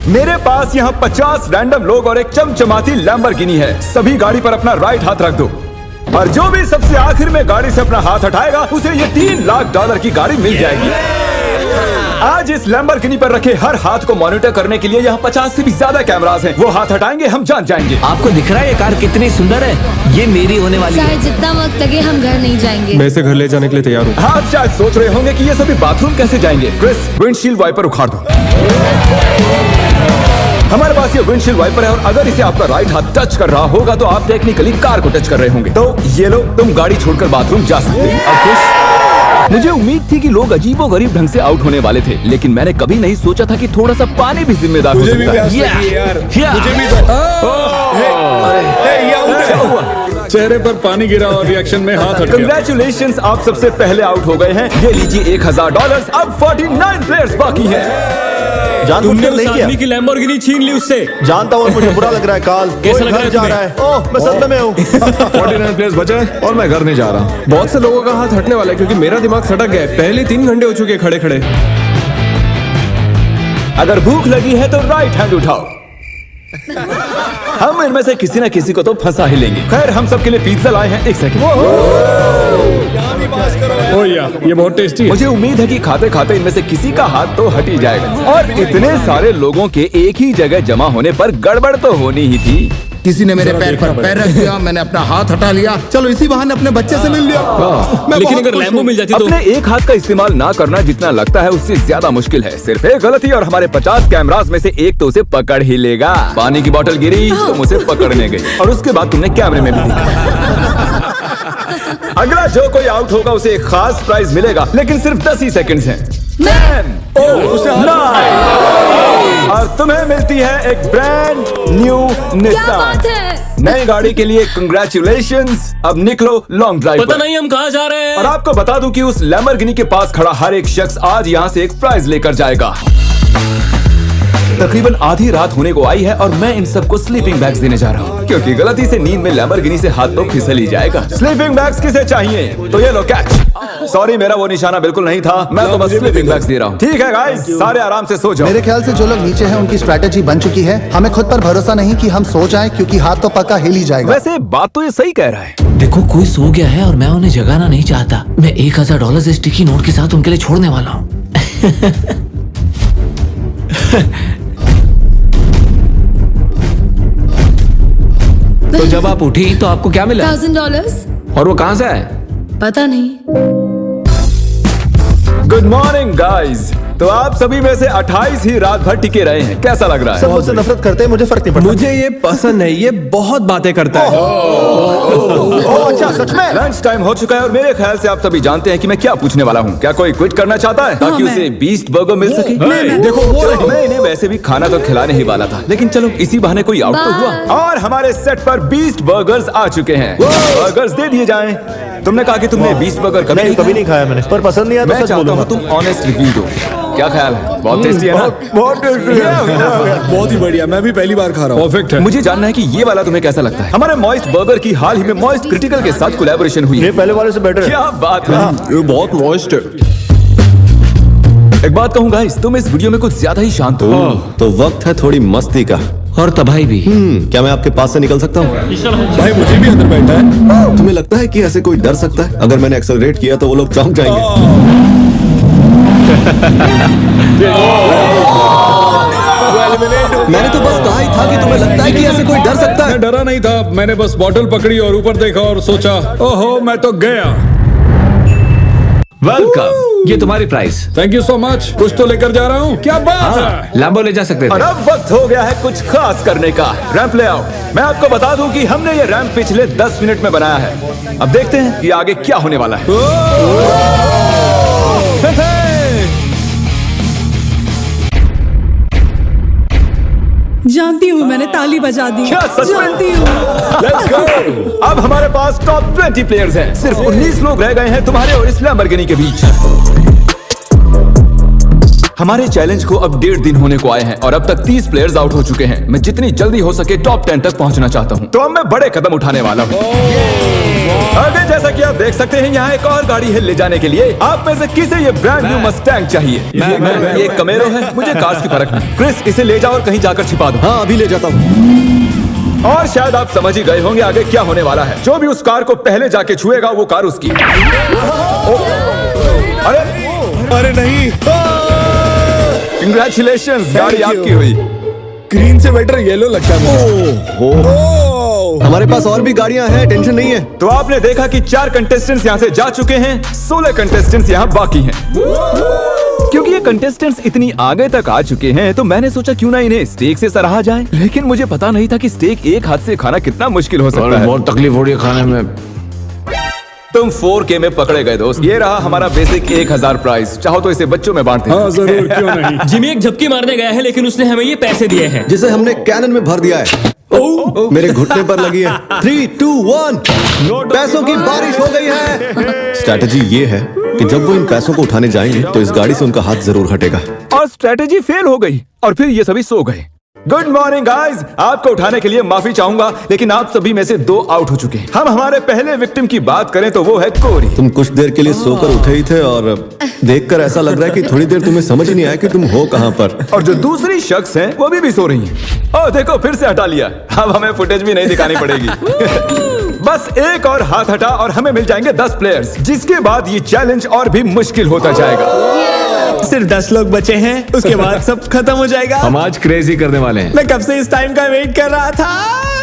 मेरे पास यहाँ 50 रैंडम लोग और एक चमचमाती लैम्बोर्गिनी है। सभी गाड़ी पर अपना राइट हाथ रख दो और जो भी सबसे आखिर में गाड़ी से अपना हाथ हटाएगा उसे ये $3 लाख की गाड़ी मिल जाएगी। आज इस लैम्बोर्गिनी पर रखे हर हाथ को मॉनिटर करने के लिए यहाँ 50 से भी ज्यादा कैमरास हैं। वो हाथ हटाएंगे हम जान जाएंगे। आपको दिख रहा है ये कार कितनी सुंदर है? ये मेरी होने वाली है। चाहे जितना वक्त लगे हम घर नहीं जाएंगे। मैं इसे घर ले जाने के लिए तैयार हूँ। आप शायद सोच रहे होंगे कि ये सभी बाथरूम कैसे जाएंगे। क्रिस, विंडशील्ड वाइपर उखाड़ दो। हमारे पास ये विंडशील्ड वाइपर है और अगर इसे आपका राइट हाथ टच कर रहा होगा तो आप टेक्निकली कार को टच कर रहे होंगे। तो ये लो, तुम गाड़ी छोड़कर बाथरूम जा सकते हैं। अब खुश? मुझे उम्मीद थी कि लोग अजीबोगरीब ढंग से आउट होने वाले थे, लेकिन मैंने कभी नहीं सोचा था कि थोड़ा सा पानी भी जिम्मेदार हो सकता है। चेहरे पर पानी गिरा और रिएक्शन में हाथ हट गया। कंग्रेचुलेशंस, आप सबसे पहले आउट हो गए हैं। ये लीजिए $1000। अब 49 प्लेयर्स बाकी हैं। तुमने उस आदमी की लैम्बोर्गिनी छीन ली उससे। जानता हूँ, मुझे बुरा लग रहा है। काल कैसा लग रहा है जा रहा है। ओह, मैं सदमे में हूँ। 49 प्लेयर्स बचे हैं और मैं घर नहीं जा रहा। बहुत से लोगों का हाथ हटने वाला है क्योंकि मेरा दिमाग सटक गया है। पहले 3 घंटे हो चुके खड़े खड़े। अगर भूख लगी है तो राइट हैंड उठाओ। हम इनमें से किसी न किसी को तो फंसा ही लेंगे। खैर, हम सबके लिए पिज्जा लाए हैं। 1 सेकंड। ओह यार, ये बहुत टेस्टी है। मुझे उम्मीद है कि खाते खाते इनमें से किसी का हाथ तो हट ही जाएगा। और इतने सारे लोगों के एक ही जगह जमा होने पर गड़बड़ तो होनी ही थी। किसी ने मेरे पैर पर पैर रख दिया, मैंने अपना हाथ हटा लिया। चलो इसी बहाने अपने बच्चे से मिल लिया। लेकिन अगर लैम्बो मिल जाती तो अपने एक हाथ का इस्तेमाल ना करना जितना लगता है उससे ज्यादा मुश्किल है। सिर्फ एक गलती और हमारे 50 कैमरास में से एक तो उसे पकड़ ही लेगा। पानी की बोतल गिरी, तुम उसे पकड़ने गई और उसके बाद तुमने कैमरे में भी देखा। अगला जो कोई आउट होगा उसे एक खास प्राइज मिलेगा, लेकिन सिर्फ 10 ही सेकंड्स हैं। 10, 9 और तुम्हें मिलती है एक ब्रांड न्यू निसान। नई गाड़ी के लिए कंग्रेचुलेशंस। अब निकलो लॉन्ग ड्राइव। पता नहीं हम कहाँ जा रहे हैं। और आपको बता दूं कि उस लैम्बोर्गिनी के पास खड़ा हर एक शख्स आज यहाँ से एक प्राइज लेकर जाएगा। तकरीबन आधी रात होने को आई है और मैं इन सबको स्लीपिंग बैग्स देने जा रहा हूँ, क्योंकि गलती से नींद में लैम्बोर्गिनी से हाथ तो फिसल ही जाएगा। स्लीपिंग बैग्स किसे चाहिए? तो ये लो कैच। सॉरी, मेरा वो निशाना बिल्कुल नहीं था। मैं तो बस स्लीपिंग बैग्स दे रहा हूँ। ठीक है गाइस, सारे आराम से सो जाओ। मेरे ख्याल से जो लोग नीचे हैं उनकी स्ट्रैटेजी बन चुकी है। हमें खुद पर भरोसा नहीं कि हम सो जाएं, क्योंकि हाथ तो पक्का हिल ही जाएगा। वैसे बात तो ये सही कह रहा है। देखो, कोई सो गया है और मैं उन्हें जगाना नहीं चाहता। मैं $1000 स्टिकी नोट के साथ उनके लिए छोड़ने वाला हूँ। तो जब आप उठी तो आपको क्या मिला? $1000। और वो कहाँ से आए? पता नहीं। Good morning guys. तो आप सभी में से 28 ही रात भर टिके रहे हैं। कैसा लग रहा है? सब मुझसे नफरत करते हैं, मुझे फर्क नहीं पड़ता। मुझे ये पसंद है। ये बहुत बातें करता है। ओह, अच्छा, सच में? लंच टाइम हो चुका है और मेरे ख्याल से आप सभी जानते हैं कि मैं क्या पूछने वाला हूँ। क्या कोई क्विट करना चाहता है ताकि उसे बीस्ट बर्गर मिल सके? देखो, मैं इन्हें वैसे भी खाना तो खिलाने ही वाला था, लेकिन चलो इसी बहाने कोई आउट तो हुआ। और हमारे सेट पर बीस्ट बर्गर्स आ चुके हैं। बर्गर्स दे दिए जाएं। तुमने कहा कि तुमने बीस्ट बर्गर कभी नहीं खाया मैंने, पर पसंद नहीं आया तो मैं सच चाहता हूँ बोलूंगा। तुम ऑनेस्ट रिव्यू दो। क्या ख्याल है? बहुत टेस्टी है ना? बहुत टेस्टी है। बहुत ही बढ़िया। मैं भी पहली बार खा रहा हूँ। परफेक्ट है। मुझे जानना है कि ये वाला तुम्हें कैसा लगता है। हमारे मॉइस्ट बर्गर की हाल ही में मॉइस्ट क्रिटिकल के साथ कोलैबोरेशन हुई ये है। पहले वाले से बेटर है। क्या बात है। ये बहुत मॉइस्ट है। एक बात कहूँ गाइस, तुम इस वीडियो में कुछ ज्यादा ही शांत हो। तो वक्त है थोड़ी मस्ती का। और तबाही भी। क्या मैं आपके पास से निकल सकता हूँ? भाई मुझे भी अंदर बैठना है। तुम्हें लगता है कि ऐसे कोई डर सकता है? अगर मैंने एक्सेलरेट किया तो वो लोग चौंक जाएंगे। मैंने तो बस कहा ही था कि तुम्हें लगता है कि ऐसे कोई डर सकता है? मैं डरा नहीं था। मैंने बस बॉटल पकड़ी और ऊपर देखा और सोचा, ओहो मैं तो गया। वेलकम। ये तुम्हारी price. Thank you so much. कुछ तो लेकर जा रहा हूँ। क्या बात है। लैम्बो ले जा सकते और थे। अब वक्त हो गया है कुछ खास करने का। रैंप ले आओ। मैं आपको बता दूं कि हमने ये रैंप पिछले 10 मिनट में बनाया है। अब देखते हैं कि आगे क्या होने वाला है। जानती हूँ, मैंने ताली बजा दी। क्या सच में? जानती हूँ। Let's go! अब हमारे पास टॉप 20 प्लेयर्स हैं। सिर्फ 19 लोग रह गए हैं तुम्हारे और इस लैम्बोर्गिनी के बीच। हमारे चैलेंज को अब 1.5 दिन होने को आए हैं और अब तक 30 प्लेयर्स आउट हो चुके हैं। मैं जितनी जल्दी हो सके टॉप 10 तक पहुंचना चाहता हूं। तो अब मैं बड़े कदम उठाने वाला हूं। आगे जैसा कि आप देख सकते हैं यहाँ एक और गाड़ी है ले जाने के लिए। आप में से किसे ये ब्रांड न्यू मस्टैंग चाहिए? ये एक कमेरो है, मुझे कार्स की फर्क नहीं। क्रिस, इसे ले जाओ और कहीं जाकर छिपा दो। हाँ अभी ले जाता हूँ। और शायद आप समझ ही गए होंगे आगे क्या होने वाला है। जो भी उस कार को पहले जाके छुएगा वो कार उसकी। अरे नहीं, कंग्रेचुलेशंस, गाड़ी आपकी हुई। ग्रीन से बेटर येलो लगता है। हमारे पास और भी गाड़ियां हैं, टेंशन नहीं है। तो आपने देखा कि 4 कंटेस्टेंट्स यहाँ से जा चुके हैं, 16 कंटेस्टेंट्स यहाँ बाकी हैं। क्योंकि ये कंटेस्टेंट्स इतनी आगे तक आ चुके हैं तो मैंने सोचा क्यों ना इन्हें स्टेक से सराहा जाए। लेकिन मुझे पता नहीं था कि स्टेक एक हाथ से खाना कितना मुश्किल हो सकता है। बहुत तकलीफ हो रही है खाने में। तुम 4K में पकड़े गए दोस्त। ये रहा हमारा बेसिक 1000 प्राइस। चाहो तो इसे बच्चों में बांट दें। हाँ जरूर, क्यों नहीं। जिमी एक झपकी मारने गया है लेकिन उसने हमें ये पैसे दिए हैं जिसे हमने कैनन में भर दिया है। मेरे घुटने पर लगी है। 3, 2, 1 पैसों की बारिश हो गई है। स्ट्रैटेजी ये है कि जब वो इन पैसों को उठाने जाएंगे तो इस गाड़ी से उनका हाथ जरूर हटेगा। और स्ट्रेटेजी फेल हो गई और फिर ये सभी सो गए। गुड मॉर्निंग गाइस, आपको उठाने के लिए माफी चाहूंगा लेकिन आप सभी में से 2 आउट हो चुके हैं। हम हमारे पहले विक्टिम की बात करें तो वो है कोरी। तुम कुछ देर के लिए सोकर उठे ही थे और देखकर ऐसा लग रहा है कि थोड़ी देर तुम्हें समझ ही नहीं आया कि तुम हो कहां पर। और जो दूसरी शख्स हैं वो भी सो रही हैं। ओह देखो, फिर से हटा लिया। अब हमें फुटेज भी नहीं दिखानी पड़ेगी। बस एक और हाथ हटा और हमें मिल जाएंगे 10 प्लेयर्स, जिसके बाद ये चैलेंज और भी मुश्किल होता जाएगा। सिर्फ 10 लोग बचे हैं, उसके बाद सब खत्म हो जाएगा। हम आज क्रेजी करने वाले हैं। मैं कब से इस टाइम का वेट कर रहा था।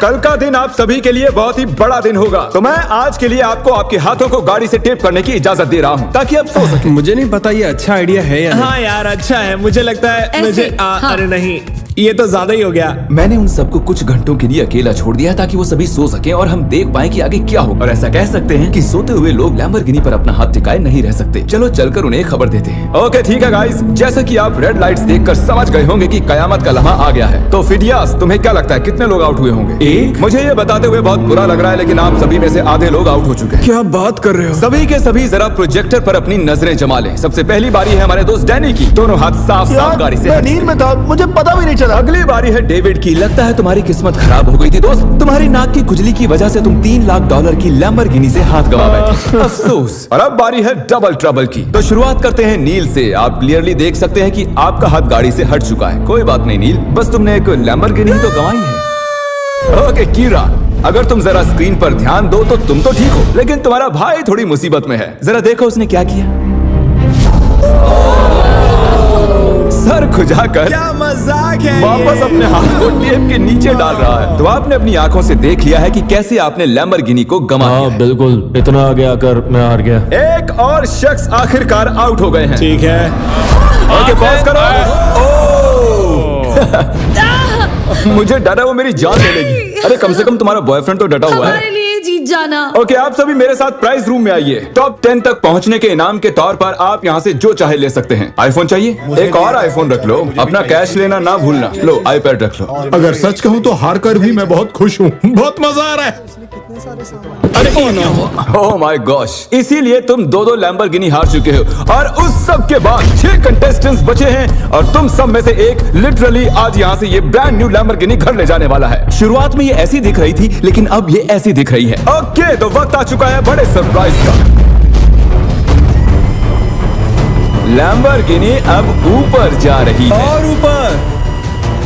कल का दिन आप सभी के लिए बहुत ही बड़ा दिन होगा। तो मैं आज के लिए आपको आपके हाथों को गाड़ी से टेप करने की इजाजत दे रहा हूँ ताकि आप सो सकें। मुझे नहीं पता ये अच्छा आइडिया है या नहीं। हाँ यार अच्छा है, मुझे लगता है ऐसे, मुझे हाँ। अरे नहीं, ये तो ज्यादा ही हो गया। मैंने उन सबको कुछ घंटों के लिए अकेला छोड़ दिया ताकि वो सभी सो सके और हम देख पाए कि आगे क्या हो। और ऐसा कह सकते हैं कि सोते हुए लोग लैम्बोर्गिनी पर अपना हाथ टिकाए नहीं रह सकते। चलो चलकर उन्हें खबर देते हैं। ओके ठीक है गाइस, जैसा कि आप रेड लाइट्स देखकर समझ गए होंगे कि कयामत का लम्हा आ गया है। तो फिडियास, तुम्हें क्या लगता है कितने लोग आउट हुए होंगे? 1। मुझे ये बताते हुए बहुत बुरा लग रहा है लेकिन आप सभी में से आधे लोग आउट हो चुके हैं। क्या बात कर रहे हो? सभी के सभी जरा प्रोजेक्टर पर अपनी नजरें जमा लें। सबसे पहली बारी है हमारे दोस्त डैनी की। दोनों हाथ साफ साफ गाड़ी से। मैं नींद में था, मुझे पता भी नहीं चला। अगली बारी है डेविड की। लगता है तुम्हारी किस्मत खराब हो गई थी दोस्त। तुम्हारी नाक की खुजली की वजह से तुम $3 लाख की लैम्बोर्गिनी से हाथ गवा बैठे। अफसोस। और अब बारी है डबल ट्रबल की। तो शुरुआत करते हैं नील से। आप क्लियरली देख सकते हैं कि आपका हाथ गाड़ी से हट चुका है। कोई बात नहीं नील, बस तुमने एक लैम्बोर्गिनी तो गंवाई है। ओके कीरा, अगर तुम जरा स्क्रीन पर ध्यान दो तो तुम तो ठीक हो लेकिन तुम्हारा भाई थोड़ी मुसीबत में है। जरा देखो उसने क्या किया। सर खुजाकर क्या मजाक है वापस ये। अपने हाथ को टेप के नीचे डाल रहा है। तो आपने अपनी आंखों से देख लिया है कि कैसे आपने लैम्बोर्गिनी को गंवा दिया है। बिल्कुल, इतना आगे आकर मैं हार गया। एक और शख्स आखिरकार आउट हो गए हैं। ठीक है, ओके पॉज करो। मुझे डर है वो मेरी जान ले लेगी। अरे कम से कम तुम्हारा बॉयफ्रेंड तो डटा हुआ है। हमारे लिए जीत जाना। ओके आप सभी मेरे साथ प्राइज रूम में आइए। टॉप 10 तक पहुंचने के इनाम के तौर पर आप यहाँ से जो चाहे ले सकते हैं। आईफोन चाहिए? एक और आईफोन रख लो। अपना कैश लेना ना भूलना। लो आईपैड रख लो। अगर सच कहूँ तो हार कर भी मैं बहुत खुश हूँ। बहुत मजा आ रहा है। ओह माय गॉश, इसीलिए तुम 2-2 लैम्बोर्गिनी हार चुके हो और उस सब के बाद 6 कंटेस्टेंट्स बचे हैं और तुम सब में से एक लिटरली आज यहाँ से ये ब्रांड न्यू लैम्बोर्गिनी घर ले जाने वाला है। शुरुआत में ये ऐसी दिख रही थी लेकिन अब ये ऐसी दिख रही है। ओके तो वक्त आ चुका है बड़े सरप्राइज का। लैम्बोर्गिनी अब ऊपर जा रही है। और ऊपर।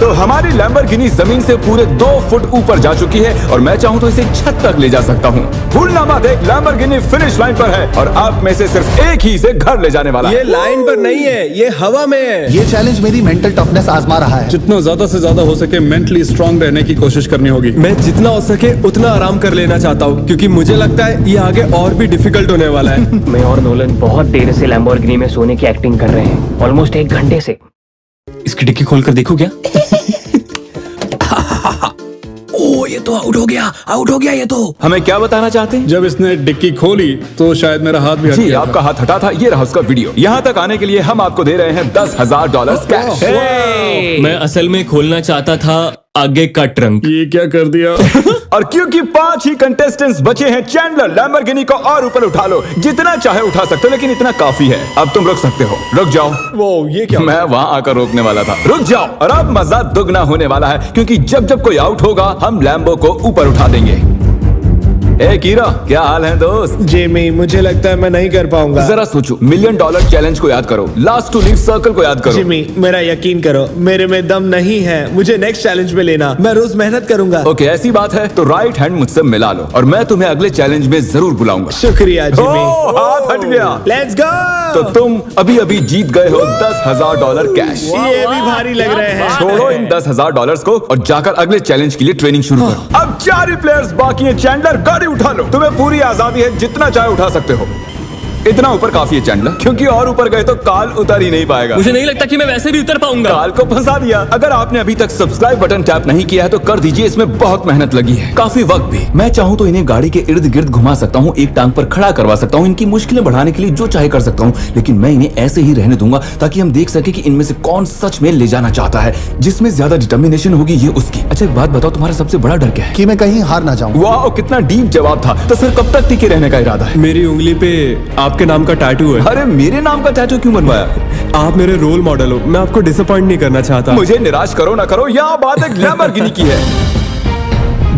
तो हमारी लैम्बोर्गिनी जमीन से पूरे 2 फुट ऊपर जा चुकी है और मैं चाहूँ तो इसे छत तक ले जा सकता हूँ। भूलना मत, एक लैम्बोर्गिनी फिनिश लाइन पर है और आप में से सिर्फ एक ही इसे घर ले जाने वाला है। ये लाइन पर नहीं है, ये हवा में है। ये चैलेंज मेरी मेंटल टफनेस आजमा रहा है। जितना ज्यादा से ज्यादा हो सके मेंटली स्ट्रांग रहने की कोशिश करनी होगी। मैं जितना हो सके उतना आराम कर लेना चाहता हूँ क्योंकि मुझे लगता है ये आगे और भी डिफिकल्ट होने वाला है। मैं और नोलन बहुत देर से लैम्बोर्गिनी में सोने की एक्टिंग कर रहे हैं, ऑलमोस्ट 1 घंटे से। इसकी डिक्की खोल कर देखो क्या। ओ ये तो आउट हो गया ये तो। हमें क्या बताना चाहते हैं? जब इसने डिक्की खोली तो शायद मेरा हाथ भी हट जी गया आपका हाथ हटा था। ये रहा उसका वीडियो। यहाँ तक आने के लिए हम आपको दे रहे हैं $10,000 कैश। मैं असल में खोलना चाहता था आगे का ट्रंक। ये क्या कर दिया? और क्योंकि 5 ही कंटेस्टेंट्स बचे हैं, चैंडलर लैम्बोर्गिनी को और ऊपर उठा लो, जितना चाहे उठा सकते हो, लेकिन इतना काफी है। अब तुम रुक सकते हो, रुक जाओ। वो ये क्या? मैं वहाँ आकर रोकने वाला था, रुक जाओ। और अब मजा दुगना होने वाला है, क्योंकि जब जब कोई आउट होगा हम लैम्बो को ऊपर उठा देंगे। ए कीरा, क्या हाल है दोस्त? जेमी, मुझे लगता है मैं नहीं कर पाऊंगा। जरा सोचो, $1 मिलियन चैलेंज को याद करो, लास्ट टू लीव सर्कल को याद करो। जिमी, मेरा यकीन करो, मेरे में दम नहीं है। मुझे नेक्स्ट चैलेंज में लेना, मैं रोज मेहनत करूंगा। ओके, ऐसी बात है तो राइट हैंड मुझसे मिला लो और मैं तुम्हें अगले चैलेंज में जरूर बुलाऊंगा। शुक्रिया जिमी। हाथ हट गया। Let's go. तो तुम अभी अभी जीत गए हो $10,000 कैश। ये भी भारी लग रहे हैं। छोड़ो इन $10,000 को और जाकर अगले चैलेंज के लिए ट्रेनिंग शुरू करो। अब 4 ही प्लेयर्स बाकी हैं। चैंडलर, गाड़ी उठा लो, तुम्हें पूरी आजादी है, जितना चाहे उठा सकते हो। इतना ऊपर काफी है चैंडलर, क्योंकि और ऊपर गए तो काल उतर ही नहीं पाएगा। मुझे नहीं लगता कि मैं वैसे भी उतर पाऊंगा। काल को फंसा दिया। अगर आपने अभी तक सब्सक्राइब बटन टैप नहीं किया है तो कर दीजिए, इसमें बहुत मेहनत लगी है, काफी वक्त भी। मैं चाहूँ तो इन्हें गाड़ी के इर्द गिर्द घुमा सकता हूँ, एक टांग पर खड़ा करवा सकता हूँ, इनकी मुश्किलें बढ़ाने के लिए जो चाहे कर सकता हूँ, लेकिन मैं इन्हें ऐसे ही रहने दूंगा ताकि हम देख सके कि इनमें से कौन सच में ले जाना चाहता है। जिसमें ज्यादा डिटर्मिनेशन होगी ये उसकी। अच्छा एक बात बताओ, तुम्हारा सबसे बड़ा डर क्या है? कि मैं कहीं हार ना जाऊं। वाह, कितना डीप जवाब था। तो फिर कब तक टिके रहने का इरादा है? मेरी उंगली पे आपके नाम का टैटू है। अरे मेरे नाम का टैटू क्यों बनवाया? आप मेरे रोल मॉडल हो, मैं आपको डिसअपॉइंट नहीं करना चाहता। मुझे निराश करो ना करो, यहाँ बात एक लैम्बोर्गिनी की है।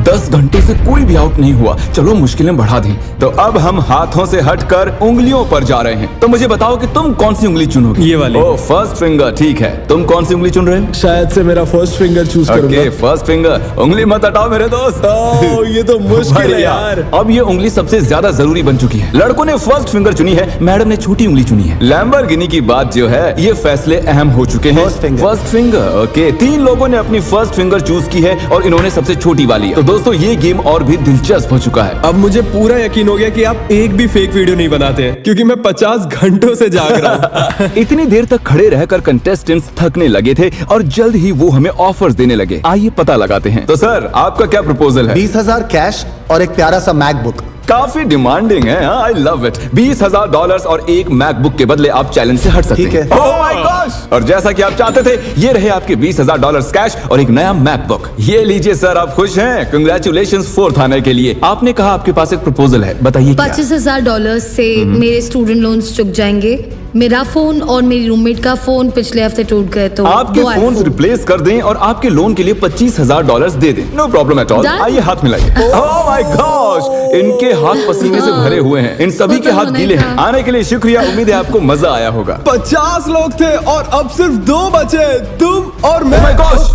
10 घंटे से कोई भी आउट नहीं हुआ, चलो मुश्किलें बढ़ा दी। तो अब हम हाथों से हटकर उंगलियों पर जा रहे हैं। तो मुझे बताओ कि तुम कौन सी उंगली चुनोगे? ये वाली। ओह, फर्स्ट फिंगर, ठीक है। तुम कौन सी उंगली चुन रहे हो? शायद से मेरा फर्स्ट फिंगर चूज करूंगा। Okay, first finger. उंगली मत हटाओ मेरे दोस्त। ओह, ये तो मुश्किल है बढ़िया। यार। अब ये उंगली सबसे ज्यादा जरूरी बन चुकी है। लड़कों ने फर्स्ट फिंगर चुनी है, मैडम ने छोटी उंगली चुनी है। लैम्बोर्गिनी की बात जो है, ये फैसले अहम हो चुके हैं। First finger, okay. 3 लोगों ने अपनी फर्स्ट फिंगर चूज की है और इन्होंने सबसे छोटी वाली है। तो दोस्तों ये गेम और भी दिलचस्प हो चुका है। अब मुझे पूरा यकीन हो गया कि आप एक भी फेक वीडियो नहीं बनाते हैं, क्योंकि मैं 50 घंटों से जाग रहा हूँ। इतनी देर तक खड़े रहकर कंटेस्टेंट्स थकने लगे थे और जल्द ही वो हमें ऑफर्स देने लगे। आइए पता लगाते हैं। तो सर, आपका क्या प्रपोजल है? 20,000 कैश और एक प्यारा सा मैकबुक। काफी डिमांडिंग है। I love it. $20,000 और एक मैकबुक के बदले आप चैलेंज से हट सकते ठीक हैं। है। Oh my gosh! और जैसा कि आप चाहते थे, ये रहे आपके $20,000 कैश और एक नया मैकबुक। ये लीजिए सर, आप खुश हैं? कंग्रेचुलेशंस 4th आने के लिए। आपने कहा आपके पास एक प्रपोजल है, बताइए क्या? $25,000 से मेरे स्टूडेंट लोन्स चुक जाएंगे। मेरा फोन और मेरी रूममेट का फोन पिछले हफ्ते टूट गए, तो आपके 2 फोन iPhone। रिप्लेस कर दें और आपके लोन के लिए $25,000 दे दें। No problem at all. Done? आइए हाथ मिलाइए। Oh my gosh! इनके हाथ पसीने से भरे हुए हैं। इन सभी के हाथ गीले हैं। आने के लिए शुक्रिया। उम्मीद है आपको मजा आया होगा। 50 लोग थे और अब सिर्फ 2 बचे, तुम और Oh मैं। my gosh!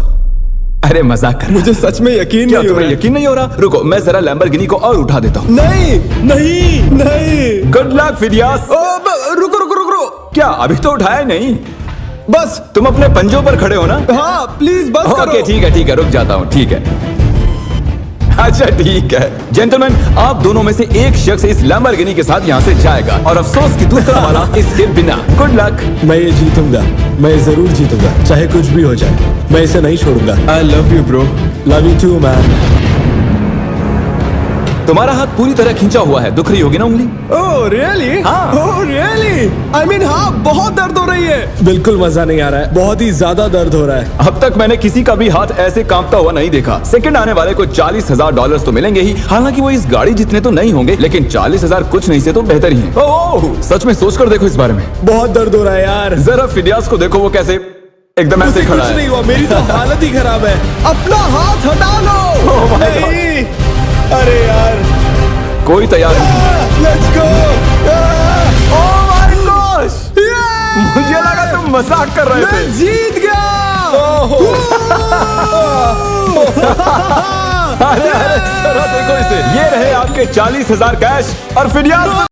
अरे मजाक कर। मुझे सच में यकीन क्या नहीं हो तुम्हें रहा है। यकीन नहीं हो रहा? रुको, मैं जरा लैम्बोर्गिनी को और उठा देता हूँ। नहीं नहीं नहीं। Good luck Phidias. रुको रुको रुको। क्या अभी तो उठाया नहीं? बस। तुम अपने पंजों पर खड़े हो ना? हाँ प्लीज बस करो। ओके ठीक है, रुक जाता हूँ। ठीक है, अच्छा ठीक है। जेंटलमैन, आप दोनों में से एक शख्स इस लैम्बोर्गिनी के साथ यहाँ से जाएगा और अफसोस कि दूसरा वाला इसके बिना। Good luck. मैं ये जीतूंगा, मैं जरूर जीतूंगा, चाहे कुछ भी हो जाए। मैं इसे नहीं छोड़ूंगा। I love you bro. Love you too man. तुम्हारा हाथ पूरी तरह खींचा हुआ है, दुख रही होगी ना उंगली? Oh really? हाँ। Oh really? आई मीन हाँ, बहुत दर्द हो रही है। बिल्कुल मजा नहीं आ रहा है, बहुत ही ज्यादा दर्द हो रहा है। अब तक मैंने किसी का भी हाथ ऐसे कांपता हुआ नहीं देखा। सेकंड आने वाले को $40,000 तो मिलेंगे ही। हालांकि वो इस गाड़ी जितने तो नहीं होंगे, लेकिन 40,000 कुछ नहीं से तो बेहतर ही है। ओह, सच में सोच कर देखो इस बारे में। बहुत दर्द हो रहा है यार। जरा फिडियास को देखो, वो कैसे एकदम ऐसे मुझे खड़ा कुछ है। नहीं हुआ, मेरी तो हालत ही खराब है। अपना हाथ हटा लो। Oh my God. नहीं। अरे यार, कोई तैयार नहीं। Let's go. Oh my gosh! मुझे लगा तुम मजाक कर रहे थे। मैं जीत गया। अरे जरा देखो इसे। ये रहे आपके 40,000 कैश और फिडियास